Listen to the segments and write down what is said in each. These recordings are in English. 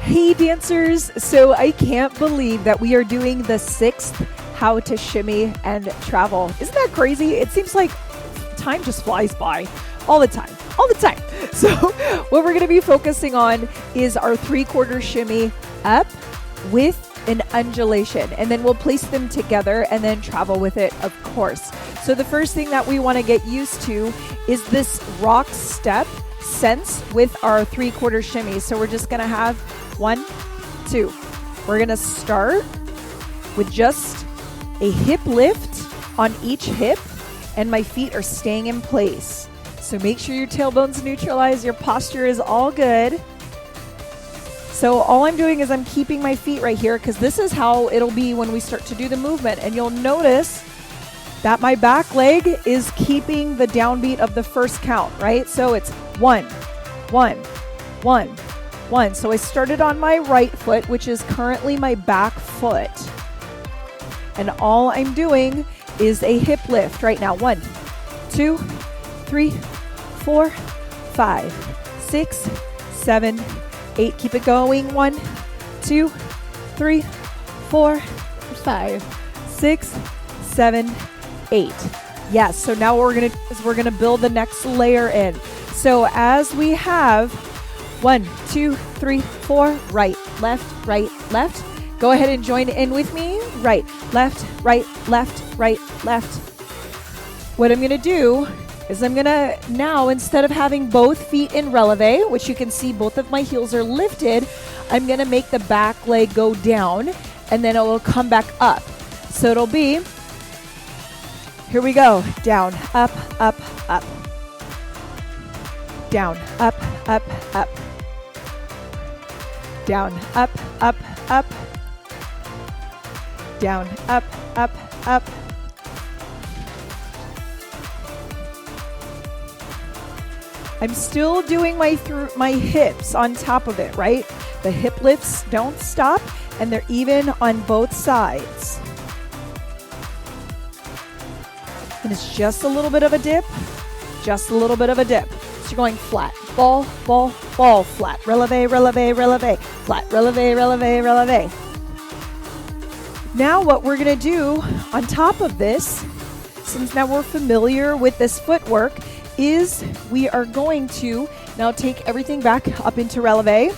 Hey dancers, so I can't believe that we are doing the 6th How to Shimmy and Travel. Isn't that crazy? It seems like time just flies by all the time. So what we're going to be focusing on is our 3/4 shimmy up with an undulation, and then we'll place them together and then travel with it, of course. So the first thing that we want to get used to is this rock step sense with our 3/4 shimmy. So we're just going to have 1, 2. We're going to start with just a hip lift on each hip, and my feet are staying in place. So make sure your tailbone's neutralized, your posture is all good. So all I'm doing is I'm keeping my feet right here because this is how it'll be when we start to do the movement. And you'll notice that my back leg is keeping the downbeat of the first count, right? So it's 1, 1, 1, 1. So I started on my right foot, which is currently my back foot. And all I'm doing is a hip lift right now. 1, 2, 3, 4, 5, 6, 7, 8. Keep it going. 1, 2, 3, 4, 5, 6, 7, 8. Yes, so now what we're going to do is we're going to build the next layer in. So as we have 1, 2, 3, 4, right, left, right, left. Go ahead and join in with me. Right, left, right, left, right, left. What I'm going to do is I'm going to now, instead of having both feet in releve, which you can see both of my heels are lifted, I'm going to make the back leg go down, and then it will come back up. So it'll be, here we go, down, up, up, up. Down, up, up, up. Down, up, up, up. Down, up, up, up. I'm still doing my hips on top of it, right? The hip lifts don't stop, and they're even on both sides. And it's just a little bit of a dip, just a little bit of a dip. So you're going flat, ball, ball, ball, flat, releve, releve, releve, flat, releve, releve, releve. Now what we're going to do on top of this, since now we're familiar with this footwork, is we are going to now take everything back up into releve,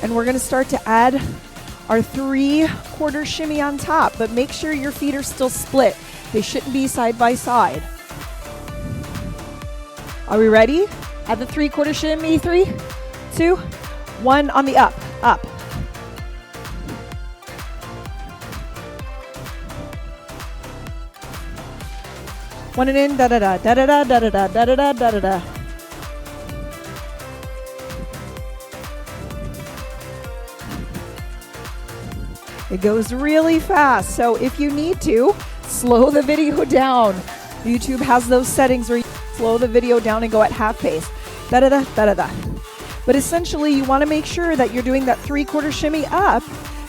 and we're going to start to add our 3/4 shimmy on top, but make sure your feet are still split. They shouldn't be side by side. Are we ready? Add the 3/4 shimmy. 3, 2, 1 on the up, up. One and in, da da da da da da da da da da da da da. It goes really fast, so if you need to, slow the video down. YouTube has those settings where you slow the video down and go at half pace. Da da da da da da. But essentially, you want to make sure that you're doing that 3/4 shimmy up.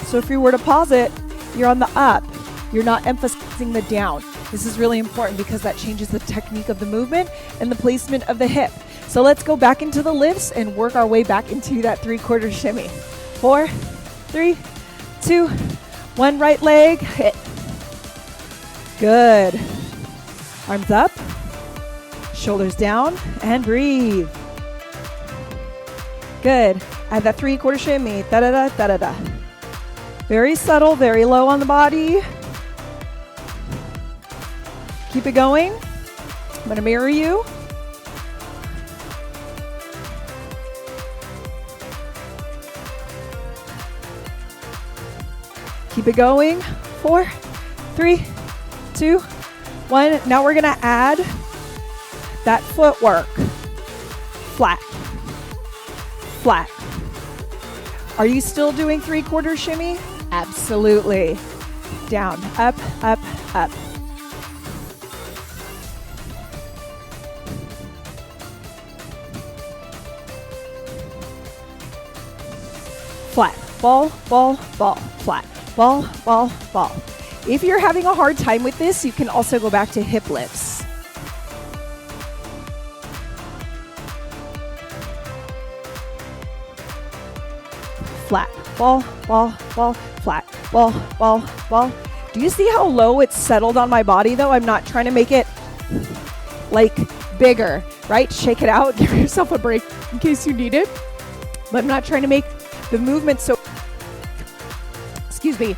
So if you were to pause it, you're on the up. You're not emphasizing the down. This is really important because that changes the technique of the movement and the placement of the hip. So let's go back into the lifts and work our way back into that 3/4 shimmy. 4, 3, 2, 1, right leg, hit. Good. Arms up, shoulders down, and breathe. Good. Add that 3/4 shimmy, da-da-da, da-da-da. Very subtle, very low on the body. Keep it going. I'm going to mirror you. Keep it going. 4, 3, 2, 1. Now we're going to add that footwork. Flat. Flat. Are you still doing 3/4 shimmy? Absolutely. Down, up, up, up. Flat, ball, ball, ball, flat, ball, ball, ball. If you're having a hard time with this, you can also go back to hip lifts. flat, ball, ball, ball, flat, ball, ball, ball. Do you see how low it's settled on my body though? I'm not trying to make it like bigger, right? Shake it out, give yourself a break in case you need it. But I'm not trying to make the movement so, excuse me,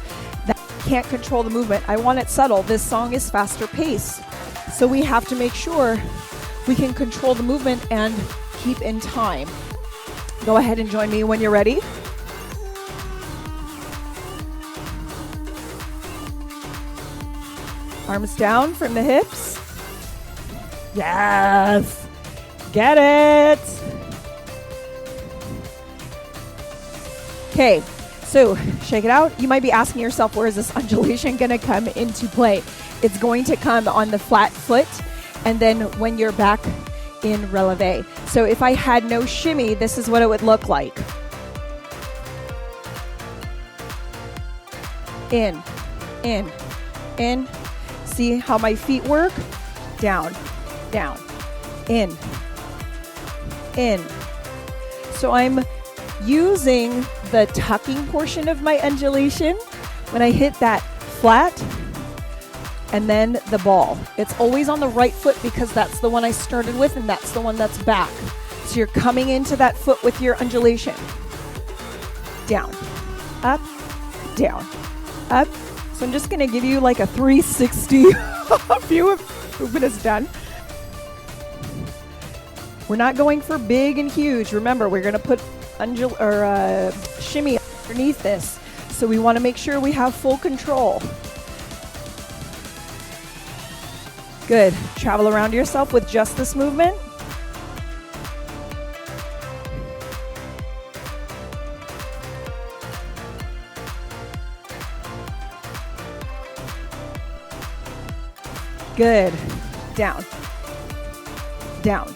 that I can't control the movement. I want it subtle. This song is faster pace. So we have to make sure we can control the movement and keep in time. Go ahead and join me when you're ready. Arms down from the hips. Yes. Get it. Okay, so shake it out. You might be asking yourself, where is this undulation going to come into play? It's going to come on the flat foot and then when you're back in releve. So if I had no shimmy, this is what it would look like. In, in, in. See how my feet work? Down, down, in, in. So I'm using the tucking portion of my undulation when I hit that flat and then the ball. It's always on the right foot because that's the one I started with and that's the one that's back. So you're coming into that foot with your undulation. Down, up, down, up. So I'm just going to give you like a 360 view of movement is done. We're not going for big and huge. Remember, we're going to put shimmy underneath this. So we want to make sure we have full control. Good. Travel around yourself with just this movement. Good. Down, down,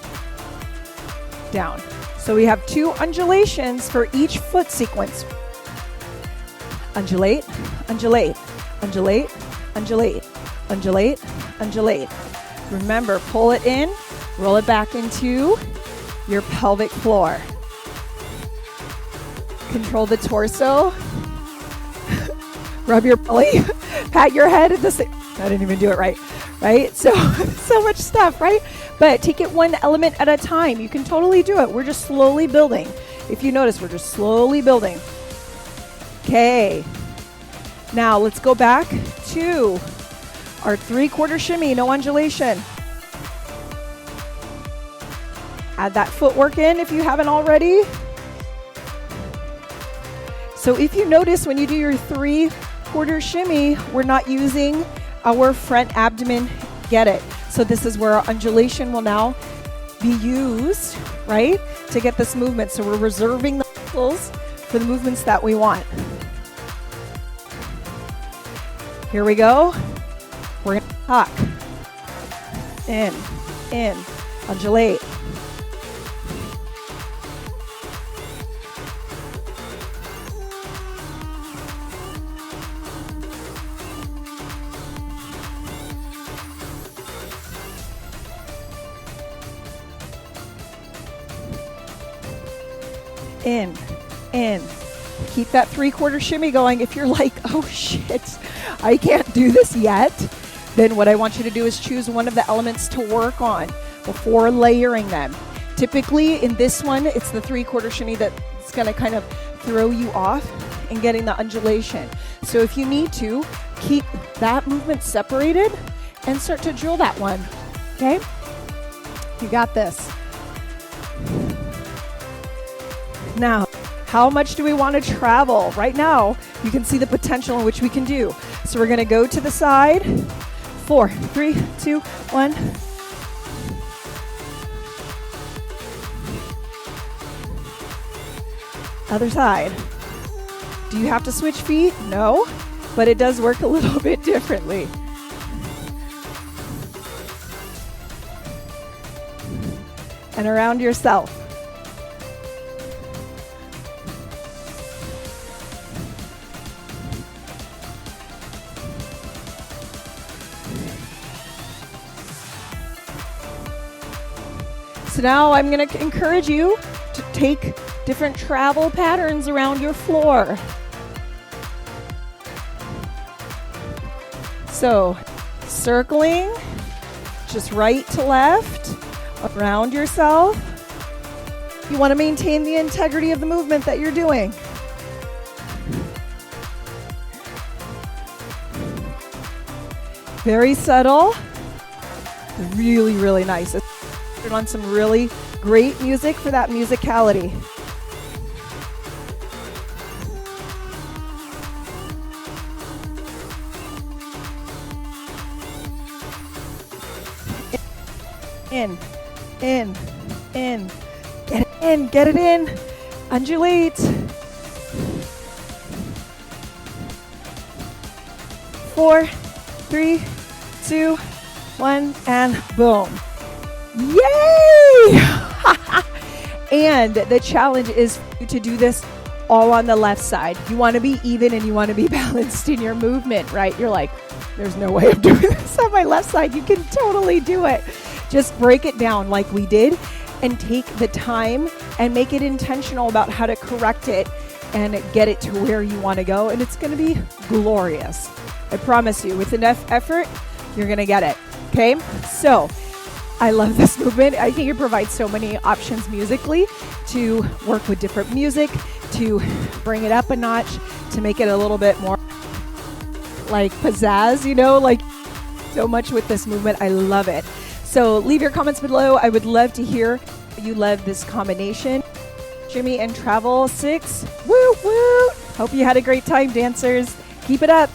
down. So we have 2 undulations for each foot sequence. Undulate, undulate, undulate, undulate, undulate, undulate. Remember, pull it in, roll it back into your pelvic floor. Control the torso. Rub your belly, pat your head at the same. I didn't even do it right. Right? So much stuff, right? But take it one element at a time. You can totally do it. We're just slowly building. If you notice, we're just slowly building. Okay. Now let's go back to our 3/4 shimmy, no undulation. Add that footwork in if you haven't already. So if you notice when you do your 3/4 shimmy, we're not using our front abdomen. Get it? So this is where our undulation will now be used, right, to get this movement. So we're reserving the muscles for the movements that we want. Here we go. We're going to tuck. In, undulate. In. Keep that 3/4 shimmy going. If you're like, oh shit, I can't do this yet, then what I want you to do is choose one of the elements to work on before layering them. Typically in this one, it's the 3/4 shimmy that's going to kind of throw you off in getting the undulation. So if you need to, keep that movement separated and start to drill that one. Okay? You got this. Now, how much do we want to travel? Right now, you can see the potential in which we can do. So we're going to go to the side. 4, 3, 2, 1. Other side. Do you have to switch feet? No, but it does work a little bit differently. And around yourself. So now I'm going to encourage you to take different travel patterns around your floor. So, circling, just right to left, around yourself. You want to maintain the integrity of the movement that you're doing. Very subtle. Really, really nice. Put on some really great music for that musicality. In, get it in, undulate. 4, 3, 2, 1, and boom. Yay! And the challenge is to do this all on the left side. You want to be even and you want to be balanced in your movement, right? You're like, there's no way I'm doing this on my left side. You can totally do it. Just break it down like we did and take the time and make it intentional about how to correct it and get it to where you want to go. And it's going to be glorious. I promise you, with enough effort, you're going to get it. Okay? So I love this movement. I think it provides so many options musically to work with different music, to bring it up a notch, to make it a little bit more like pizzazz, you know, like so much with this movement. I love it. So leave your comments below. I would love to hear you love this combination. Shimmy and Travel 6. Woo, woo. Hope you had a great time, dancers. Keep it up.